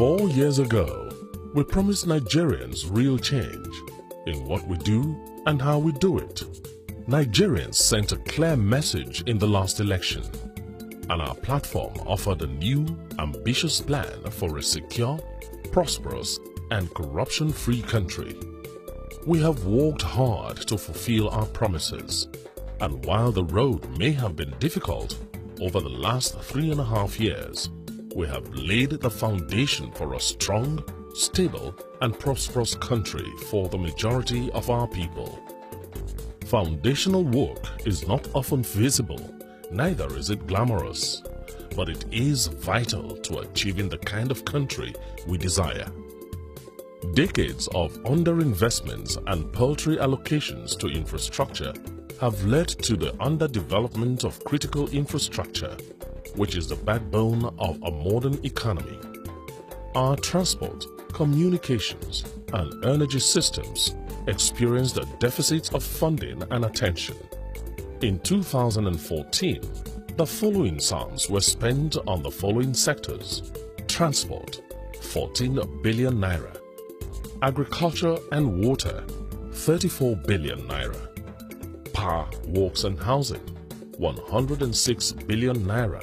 4 years ago, we promised Nigerians real change in what we do and how we do it. Nigerians sent a clear message in the last election, and our platform offered a new, ambitious plan for a secure, prosperous, and corruption-free country. We have worked hard to fulfill our promises, and while the road may have been difficult over the last 3.5 years, we have laid the foundation for a strong, stable, and prosperous country for the majority of our people. Foundational work is not often visible, neither is it glamorous, but it is vital to achieving the kind of country we desire. Decades of underinvestments and paltry allocations to infrastructure have led to the underdevelopment of critical infrastructure, which is the backbone of a modern economy. Our transport, communications, and energy systems experienced a deficit of funding and attention. In 2014, the following sums were spent on the following sectors: transport, 14 billion naira; agriculture and water, 34 billion naira; power, works and housing, 106 billion naira.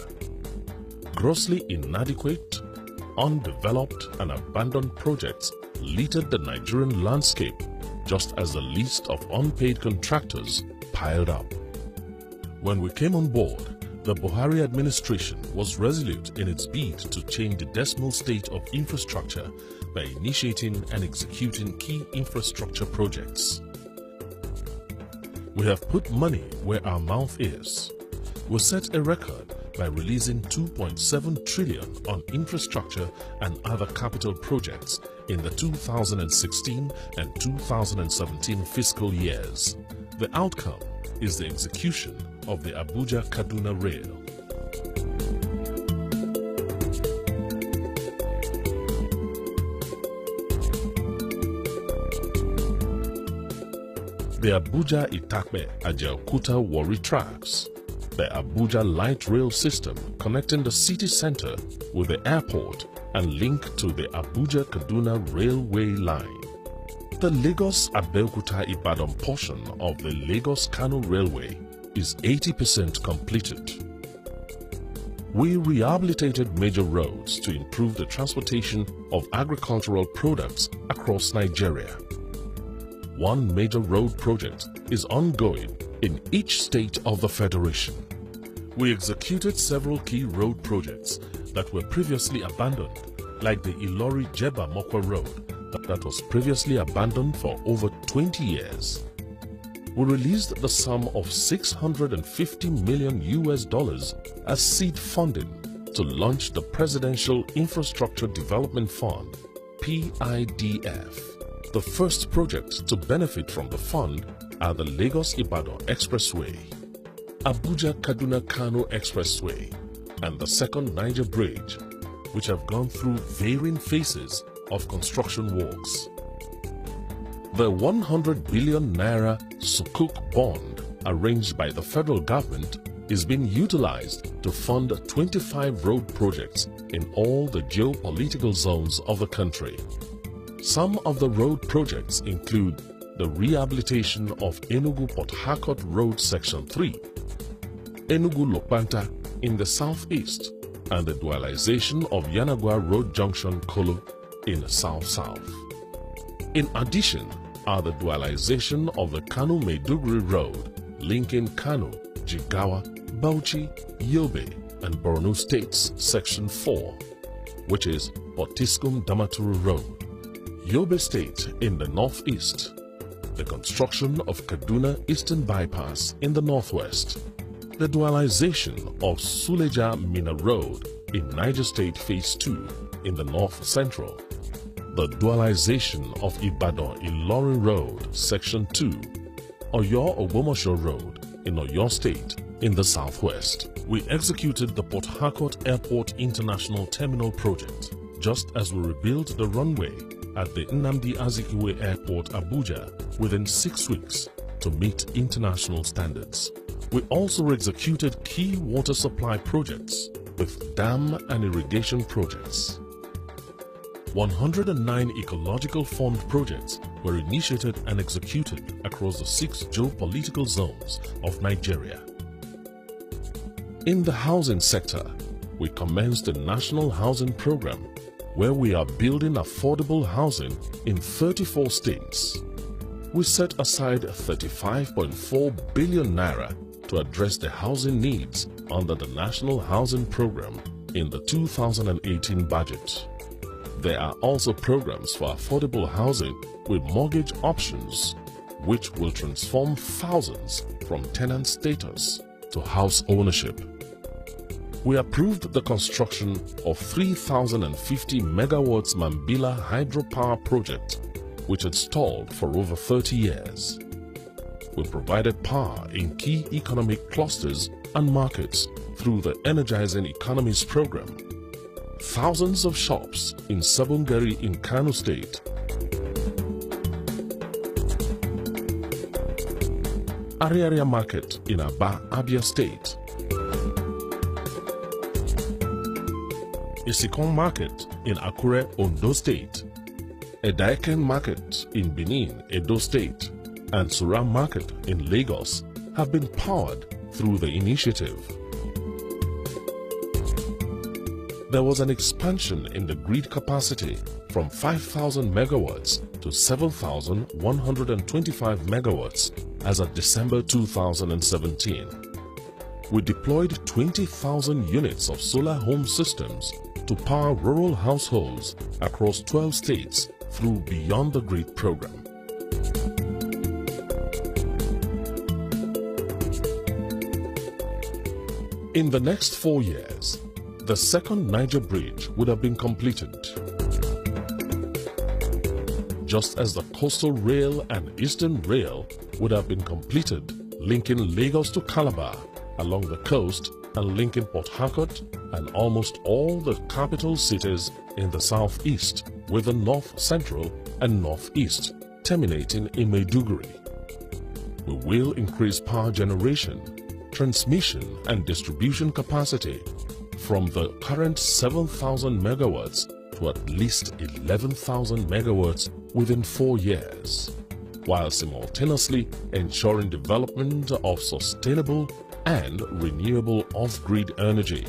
Grossly inadequate, undeveloped and abandoned projects littered the Nigerian landscape, just as the list of unpaid contractors piled up. When we came on board, the Buhari administration was resolute in its bid to change the decimal state of infrastructure by initiating and executing key infrastructure projects. We have put money where our mouth is. We set a record by releasing 2.7 trillion on infrastructure and other capital projects in the 2016 and 2017 fiscal years. The outcome is the execution of the Abuja-Kaduna Rail. The Abuja-Itakpe-Ajaokuta-Warri tracks, the Abuja Light Rail System connecting the city center with the airport and link to the Abuja-Kaduna Railway line. The Lagos-Abeokuta-Ibadan portion of the Lagos-Kano Railway is 80% completed. We rehabilitated major roads to improve the transportation of agricultural products across Nigeria. One major road project is ongoing in each state of the Federation. We executed several key road projects that were previously abandoned, like the Ilori-Jeba-Mokwa Road that was previously abandoned for over 20 years. We released the sum of $650 million as seed funding to launch the Presidential Infrastructure Development Fund, PIDF. The first project to benefit from the fund are the Lagos-Ibadan Expressway, Abuja-Kaduna-Kano Expressway, and the second Niger Bridge, which have gone through varying phases of construction works. The 100 billion naira Sukuk bond arranged by the federal government is being utilized to fund 25 road projects in all the geopolitical zones of the country. Some of the road projects include the rehabilitation of Enugu-Port Harcourt Road Section 3, Enugu-Lokpanta in the southeast, and the dualization of Yanagwa Road Junction Kolo in the south-south. In addition are the dualization of the Kano-Maiduguri Road linking Kano, Jigawa, Bauchi, Yobe, and Borno States Section 4, which is Potiskum-Damaturu Road. Yobe State in the northeast, the construction of Kaduna Eastern Bypass in the northwest, the dualization of Suleja-Mina Road in Niger State Phase 2 in the north-central, the dualization of Ibadan-Ilorin Road Section 2, Oyo-Ogbomosho Road in Oyo State in the southwest. We executed the Port Harcourt Airport International Terminal project, just as we rebuilt the runway at the Nnamdi Azikiwe Airport, Abuja, within 6 weeks to meet international standards. We also executed key water supply projects with dam and irrigation projects. 109 ecological fund projects were initiated and executed across the 6 geopolitical zones of Nigeria. In the housing sector, we commenced a national housing program where we are building affordable housing in 34 states. We set aside 35.4 billion naira to address the housing needs under the National Housing Program in the 2018 budget. There are also programs for affordable housing with mortgage options, which will transform thousands from tenant status to house ownership. We approved the construction of 3,050 megawatts Mambila hydropower project, which had stalled for over 30 years. We provided power in key economic clusters and markets through the Energizing Economies program. Thousands of shops in Sabongari in Kano State, Ariaria Market in Aba, Abia State, Isikon Market in Akure, Ondo State, Edaiken Market in Benin, Edo State, and Sura Market in Lagos have been powered through the initiative. There was an expansion in the grid capacity from 5,000 megawatts to 7,125 megawatts as of December 2017. We deployed 20,000 units of solar home systems to power rural households across 12 states through Beyond the Grid program. In the next 4 years, the second Niger Bridge would have been completed. Just as the Coastal Rail and Eastern Rail would have been completed, linking Lagos to Calabar along the coast and linking Port Harcourt and almost all the capital cities in the southeast with the north central and northeast, terminating in Maiduguri. We will increase power generation, transmission and distribution capacity from the current 7,000 megawatts to at least 11,000 megawatts within 4 years, while simultaneously ensuring development of sustainable and renewable off-grid energy.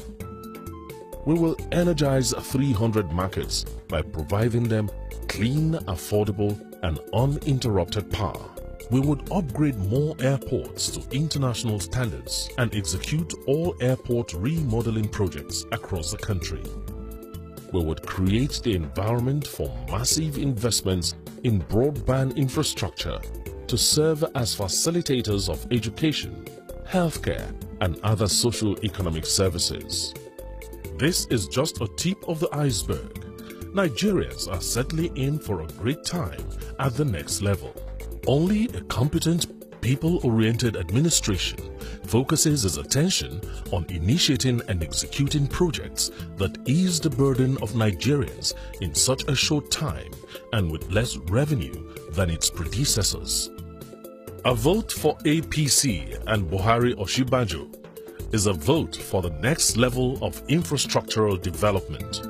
We will energize 300 markets by providing them clean, affordable, and uninterrupted power. We would upgrade more airports to international standards and execute all airport remodeling projects across the country. We would create the environment for massive investments in broadband infrastructure to serve as facilitators of education, healthcare, and other socio-economic services. This is just a tip of the iceberg. Nigerians are settling in for a great time at the next level. Only a competent, people-oriented administration focuses its attention on initiating and executing projects that ease the burden of Nigerians in such a short time and with less revenue than its predecessors. A vote for APC and Buhari Oshibajo is a vote for the next level of infrastructural development.